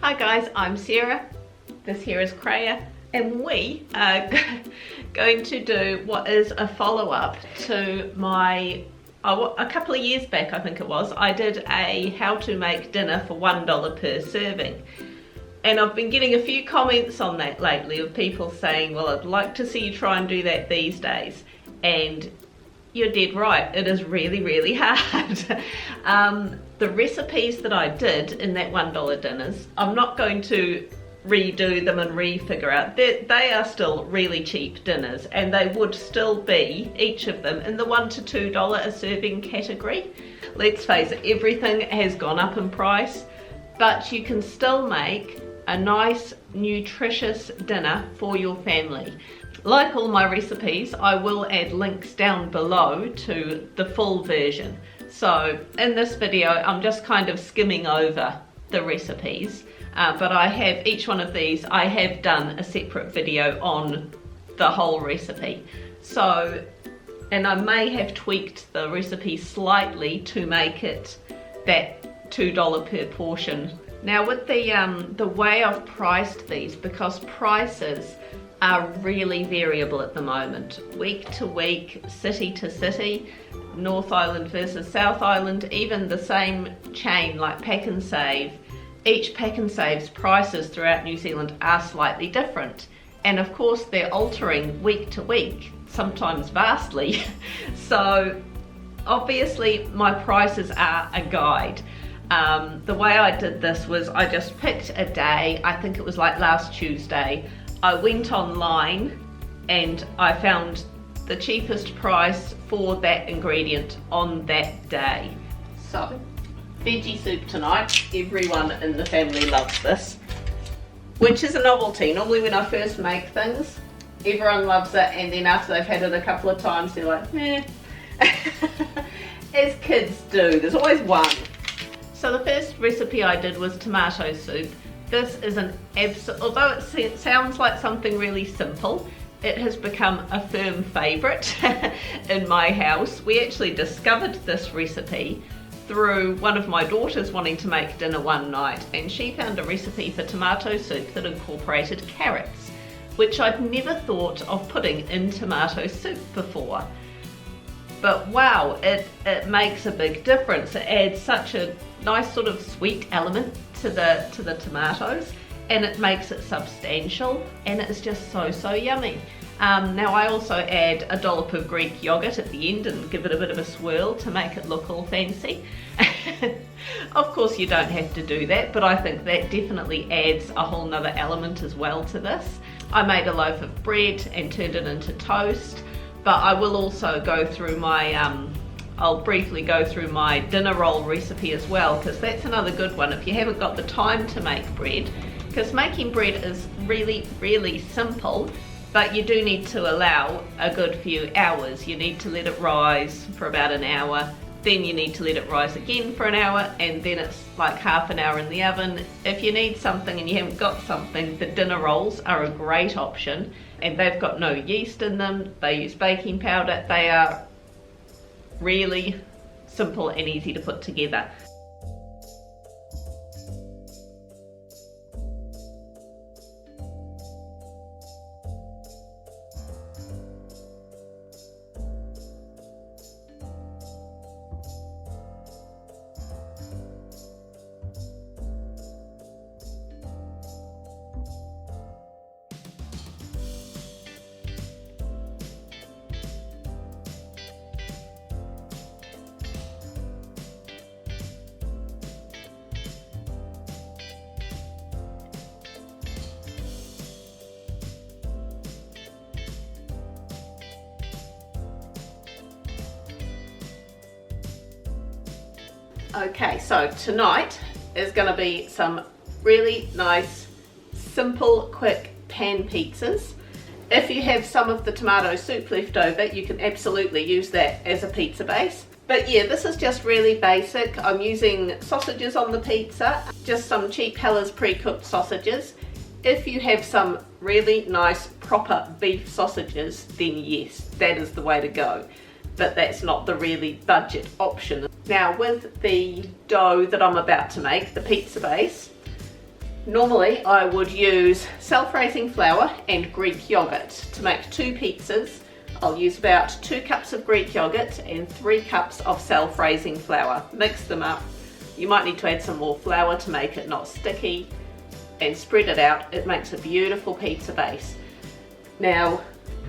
Hi guys, I'm Sarah, this here is Kreia, and we are going to do what is a follow-up to my, a couple of years back I think it was, I did a how to make dinner for $1 per serving. And I've been getting a few comments on that lately of people saying, well, I'd like to see you try and do that these days. And you're dead right, it is really hard. The recipes that I did in that $1 dinners, I'm not going to redo them and refigure out. They are still really cheap dinners, and they would still be, each of them, in the $1 to $2 a serving category. Let's face it, everything has gone up in price, but you can still make a nice, nutritious dinner for your family. Like all my recipes, I will add links down below to the full version. So in this video, I'm just kind of skimming over the recipes, but I have each one of these, I have done a separate video on the whole recipe. So, and I may have tweaked the recipe slightly to make it that $2 per portion. Now with the way I've priced these, because prices are really variable at the moment, week to week, city to city, North Island versus South Island, even the same chain like Pack and Save, each Pack and Save's prices throughout New Zealand are slightly different, and of course they're altering week to week, sometimes vastly. So obviously my prices are a guide. The way I did this was I just picked a day, I think it was like last Tuesday. I went online and I found the cheapest price for that ingredient on that day. So, veggie soup tonight. Everyone in the family loves this, which is a novelty. Normally when I first make things, everyone loves it, and then after they've had it a couple of times, they're like, meh. As kids do, there's always one. So the first recipe I did was tomato soup. This is an although it sounds like something really simple, it has become a firm favourite in my house. We actually discovered this recipe through one of my daughters wanting to make dinner one night, and she found a recipe for tomato soup that incorporated carrots, which I'd never thought of putting in tomato soup before. But wow, it makes a big difference. It adds such a nice sort of sweet element to the tomatoes, and it makes it substantial, and it's just so yummy. Now I also add a dollop of Greek yogurt at the end and give it a bit of a swirl to make it look all fancy. Of course you don't have to do that, but I think that definitely adds a whole nother element as well to this. I made a loaf of bread and turned it into toast, but I will also go through my I'll briefly go through my dinner roll recipe as well, because that's another good one if you haven't got the time to make bread, because making bread is really simple, but you do need to allow a good few hours. You need to let it rise for about an hour, then you need to let it rise again for an hour, and then it's like half an hour in the oven. If you need something and you haven't got something, the dinner rolls are a great option, and they've got no yeast in them, they use baking powder, they are really simple and easy to put together. Okay, so tonight is going to be some really nice, simple, quick pan pizzas. If you have some of the tomato soup left over, you can absolutely use that as a pizza base. But yeah, this is just really basic. I'm using sausages on the pizza, just some cheap Hellas pre-cooked sausages. If you have some really nice proper beef sausages, then yes, that is the way to go. But that's not the really budget option. Now with the dough that I'm about to make, the pizza base, Normally I would use self-raising flour and Greek yogurt to make 2 pizzas. I'll use about 2 cups of Greek yogurt and 3 cups of self-raising flour. Mix them up. You might need to add some more flour to make it not sticky, and spread it out. It makes a beautiful pizza base. Now,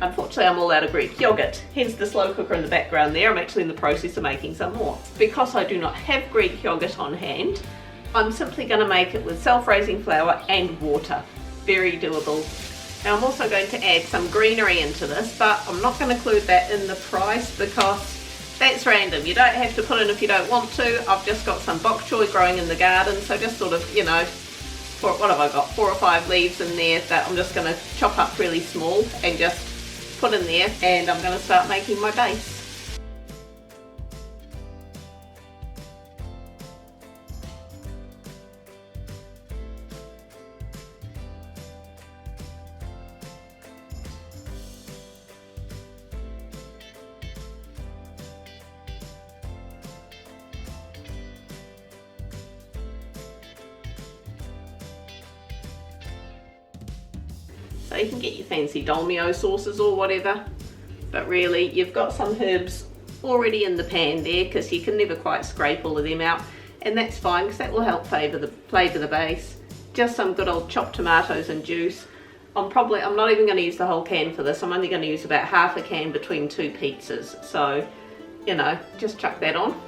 unfortunately I'm all out of Greek yogurt, hence the slow cooker in the background there. I'm actually in the process of making some more. Because I do not have Greek yogurt on hand, I'm simply going to make it with self-raising flour and water. Very doable. Now I'm also going to add some greenery into this, but I'm not going to include that in the price because that's random. You don't have to put in if you don't want to. I've just got some bok choy growing in the garden, so just sort of, you know, what have I got, 4 or 5 leaves in there that I'm just going to chop up really small and just put in there, and I'm going to start making my base. So you can get your fancy dolmio sauces or whatever, but really you've got some herbs already in the pan there because you can never quite scrape all of them out, and that's fine because that will help flavour the base. Just some good old chopped tomatoes and juice. I'm not even going to use the whole can for this. I'm only going to use about half a can between 2 pizzas, so you know, just chuck that on.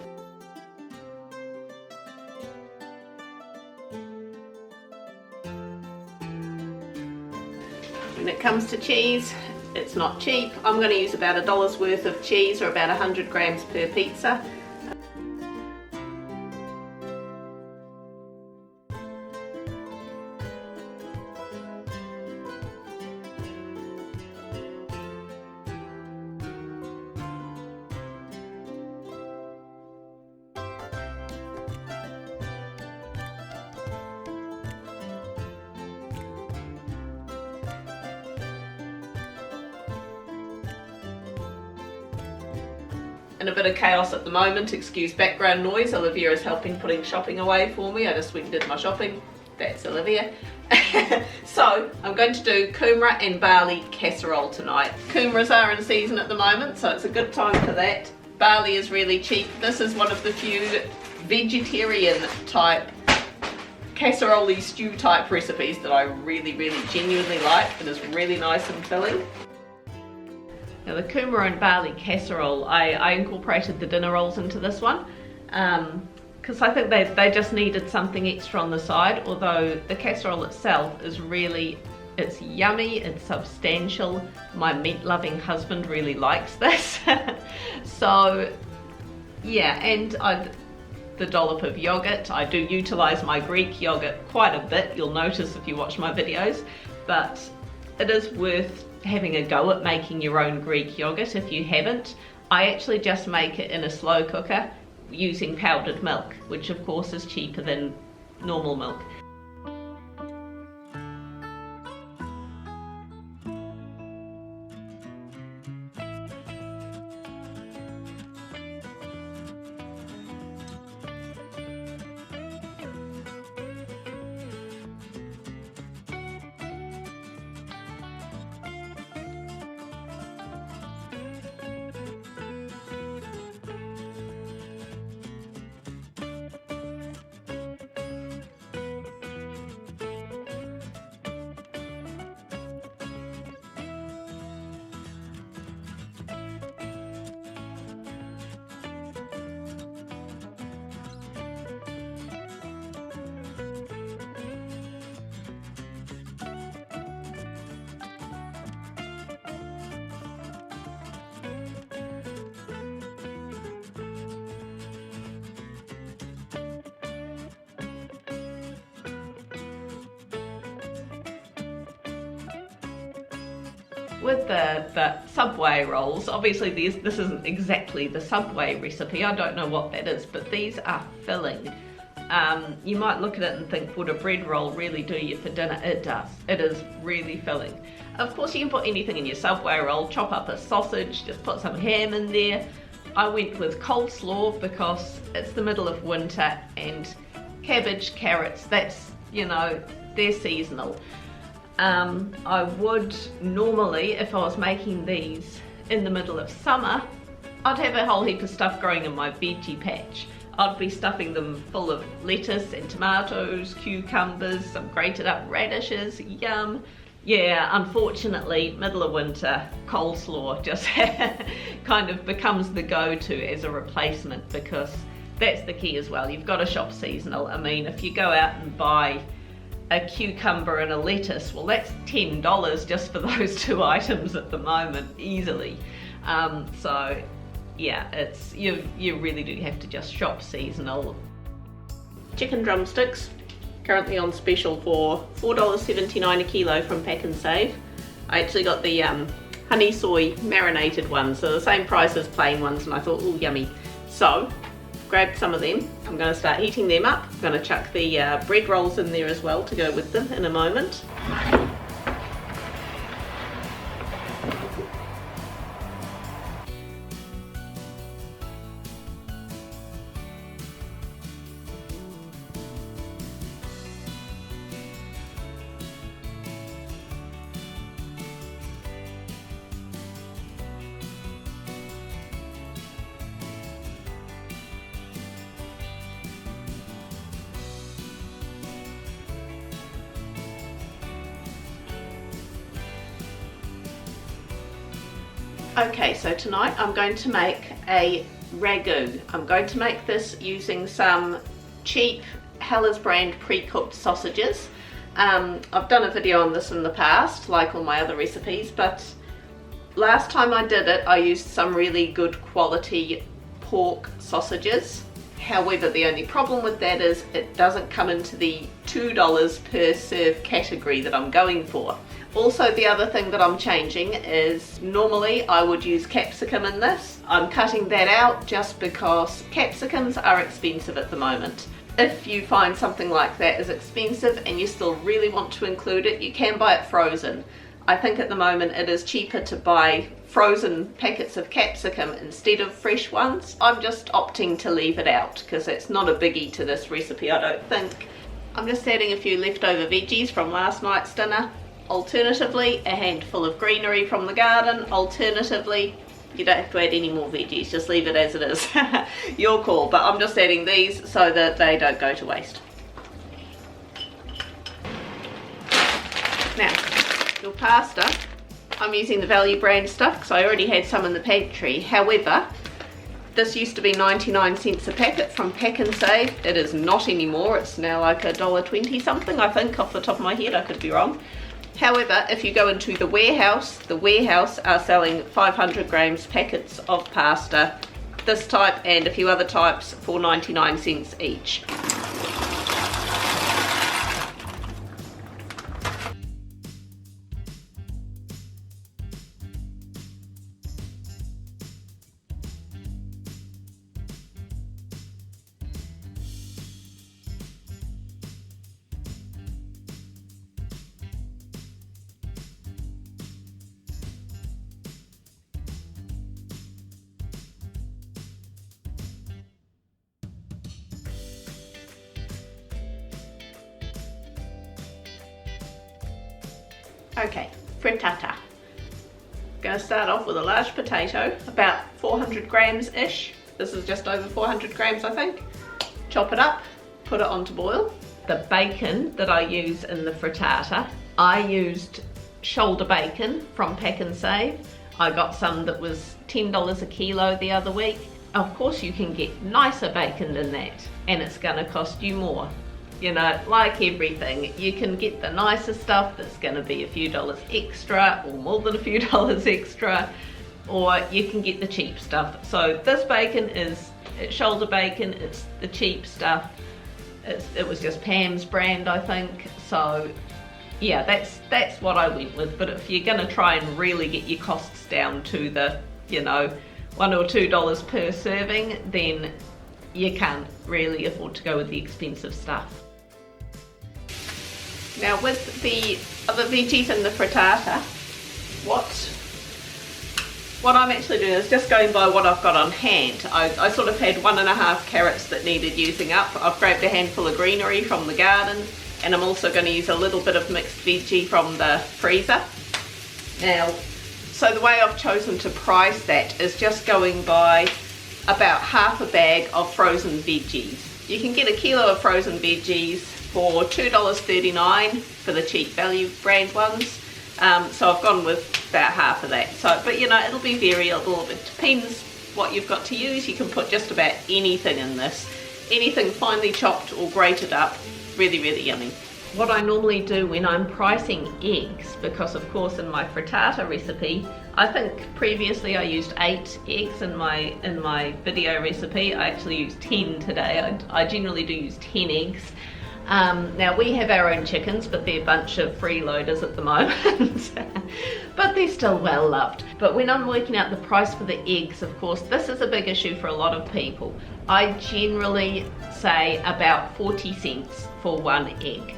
When it comes to cheese, it's not cheap. I'm going to use about $1 worth of cheese, or about 100 grams per pizza. In a bit of chaos at the moment, excuse background noise. Olivia is helping putting shopping away for me. I just went and did my shopping. That's Olivia. So I'm going to do kumara and barley casserole tonight. Kumaras are in season at the moment, so it's a good time for that. Barley is really cheap. This is one of the few vegetarian type casserole stew type recipes that I really genuinely like. It is really nice and filling. Now the kumara and barley casserole, I incorporated the dinner rolls into this one because I think they just needed something extra on the side, although the casserole itself is really, it's yummy, it's substantial. My meat loving husband really likes this. So yeah, and the dollop of yogurt, I do utilise my Greek yogurt quite a bit, you'll notice if you watch my videos, but it is worth having a go at making your own Greek yogurt if you haven't. I actually just make it in a slow cooker using powdered milk, which of course is cheaper than normal milk. With the Subway rolls, obviously this isn't exactly the Subway recipe, I don't know what that is, but these are filling. You might look at it and think, would a bread roll really do you for dinner? It does. It is really filling. Of course you can put anything in your Subway roll, chop up a sausage, just put some ham in there. I went with coleslaw because it's the middle of winter and cabbage, carrots, that's, you know, they're seasonal. I would normally, if I was making these in the middle of summer, I'd have a whole heap of stuff growing in my veggie patch. I'd be stuffing them full of lettuce and tomatoes, cucumbers, some grated up radishes, yum. Yeah, unfortunately, middle of winter, coleslaw just kind of becomes the go-to as a replacement, because that's the key as well. You've got to shop seasonal. I mean, if you go out and buy a cucumber and a lettuce, well, that's $10 just for those two items at the moment, easily. So yeah, it's you really do have to just shop seasonal. Chicken drumsticks, currently on special for $4.79 a kilo from Pack and Save. I actually got the honey soy marinated ones, so the same price as plain ones, and I thought, oh yummy. So grabbed some of them. I'm going to start heating them up. I'm going to chuck the bread rolls in there as well to go with them in a moment. Okay, so tonight I'm going to make a ragu. I'm going to make this using some cheap Hellas brand pre-cooked sausages. I've done a video on this in the past, like all my other recipes, but last time I did it, I used some really good quality pork sausages. However, the only problem with that is it doesn't come into the $2 per serve category that I'm going for. Also, the other thing that I'm changing is normally I would use capsicum in this. I'm cutting that out just because capsicums are expensive at the moment. If you find something like that is expensive and you still really want to include it, you can buy it frozen. I think at the moment it is cheaper to buy frozen packets of capsicum instead of fresh ones. I'm just opting to leave it out because it's not a biggie to this recipe, I don't think. I'm just adding a few leftover veggies from last night's dinner. Alternatively, a handful of greenery from the garden. Alternatively, you don't have to add any more veggies, just leave it as it is. Your call, but I'm just adding these so that they don't go to waste. Now, your pasta, I'm using the value brand stuff because I already had some in the pantry. However, this used to be 99 cents a packet from Pack and Save. It is not anymore. It's now like $1.20 something, I think, off the top of my head. I could be wrong. However, if you go into the warehouse are selling 500 grams packets of pasta, this type and a few other types for 99 cents each. Okay, frittata. Gonna start off with a large potato, about 400 grams ish. This is just over 400 grams, I think. Chop it up, put it on to boil. The bacon that I use in the frittata, I used shoulder bacon from Pack and Save. I got some that was $10 a kilo the other week. Of course you can get nicer bacon than that, and it's gonna cost you more. You know, like everything, you can get the nicer stuff that's going to be a few dollars extra or more than a few dollars extra, or you can get the cheap stuff. So this bacon is shoulder bacon, it's the cheap stuff. It was just Pam's brand, I think. So yeah, that's what I went with. But if you're going to try and really get your costs down to the, you know, $1 or $2 per serving, then you can't really afford to go with the expensive stuff. Now with the other veggies in the frittata, what I'm actually doing is just going by what I've got on hand. I sort of had 1.5 carrots that needed using up. I've grabbed a handful of greenery from the garden, and I'm also going to use a little bit of mixed veggie from the freezer. Now, so the way I've chosen to price that is just going by about half a bag of frozen veggies. You can get a kilo of frozen veggies for $2.39 for the cheap value brand ones. So I've gone with about half of that. So, but you know, it'll be variable. It depends what you've got to use. You can put just about anything in this. Anything finely chopped or grated up. Really, really yummy. What I normally do when I'm pricing eggs, because of course in my frittata recipe, I think previously I used 8 eggs in my video recipe. I actually used 10 today. I generally do use 10 eggs. Now we have our own chickens, but they're a bunch of freeloaders at the moment. But they're still well loved. But when I'm working out the price for the eggs, of course, this is a big issue for a lot of people. I generally say about 40 cents for one egg.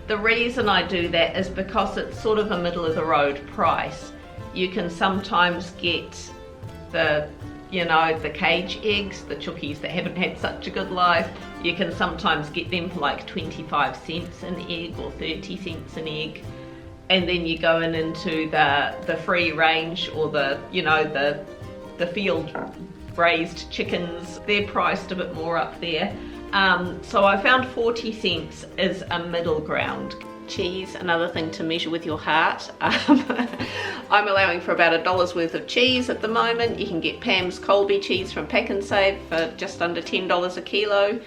The reason I do that is because it's sort of a middle of the road price. You can sometimes get the cage eggs, the chookies that haven't had such a good life. You can sometimes get them for like 25 cents an egg or 30 cents an egg. And then you go into the free range or the field raised chickens. They're priced a bit more up there. So I found 40 cents is a middle ground. Cheese, another thing to measure with your heart. I'm allowing for about $1 worth of cheese at the moment. You can get Pam's Colby cheese from Pack and Save for just under $10 a kilo,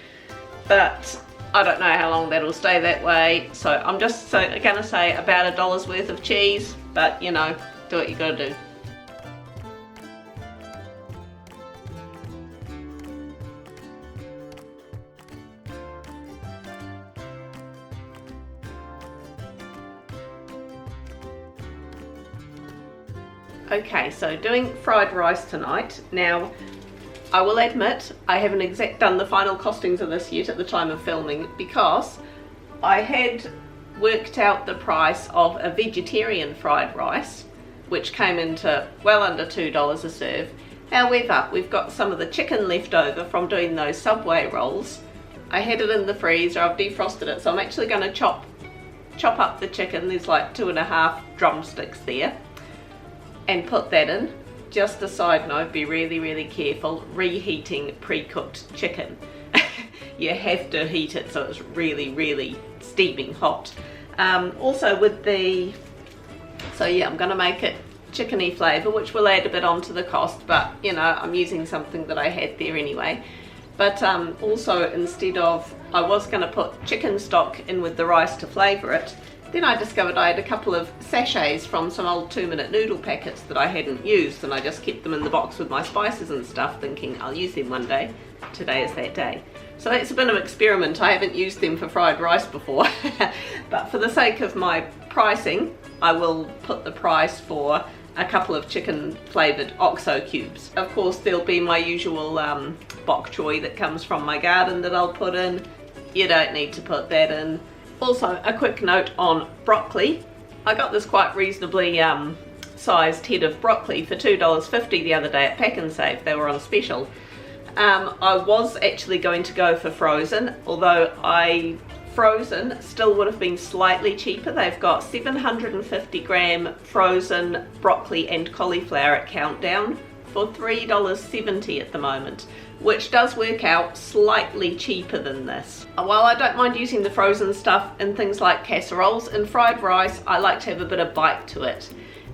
but I don't know how long that'll stay that way. So I'm just gonna say about $1 worth of cheese, but you know, do what you gotta do. Okay, so doing fried rice tonight. Now, I will admit I haven't done the final costings of this yet at the time of filming, because I had worked out the price of a vegetarian fried rice, which came into well under $2 a serve. However, we've got some of the chicken left over from doing those Subway rolls. I had it in the freezer, I've defrosted it, so I'm actually going to chop up the chicken. There's like 2.5 drumsticks there. And put that in. Just a side note, be really, really careful reheating pre-cooked chicken. You have to heat it so it's really, really steaming hot. Also with so yeah, I'm gonna make it chickeny flavour, which will add a bit onto the cost, but you know, I'm using something that I had there anyway. But also, instead of, I was gonna put chicken stock in with the rice to flavour it. Then I discovered I had a couple of sachets from some old 2-minute noodle packets that I hadn't used, and I just kept them in the box with my spices and stuff, thinking I'll use them one day. Today is that day. So that's a bit of an experiment. I haven't used them for fried rice before. But for the sake of my pricing, I will put the price for a couple of chicken flavoured OXO cubes. Of course, there'll be my usual bok choy that comes from my garden that I'll put in. You don't need to put that in. Also, a quick note on broccoli. I got this quite reasonably sized head of broccoli for $2.50 the other day at Pack and Save. They were on special. I was actually going to go for frozen, although frozen still would have been slightly cheaper. They've got 750 gram frozen broccoli and cauliflower at Countdown for $3.70 at the moment, which does work out slightly cheaper than this. While I don't mind using the frozen stuff in things like casseroles and fried rice, I like to have a bit of bite to it.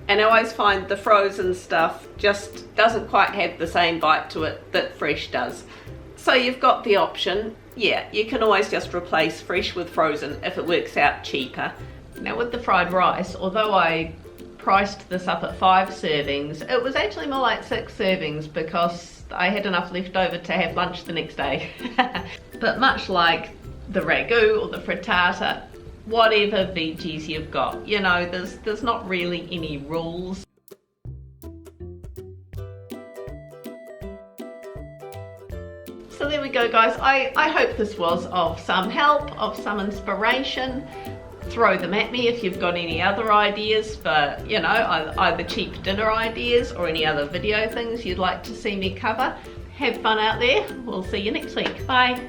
And I always find the frozen stuff just doesn't quite have the same bite to it that fresh does. So you've got the option. Yeah, you can always just replace fresh with frozen if it works out cheaper. Now with the fried rice, although I priced this up at 5 servings, it was actually more like 6 servings because I had enough left over to have lunch the next day. But much like the ragu or the frittata, whatever veggies you've got, you know, there's not really any rules. So there we go, guys. I hope this was of some help, of some inspiration. Throw them at me if you've got any other ideas for, you know, either cheap dinner ideas or any other video things you'd like to see me cover. Have fun out there. We'll see you next week. Bye.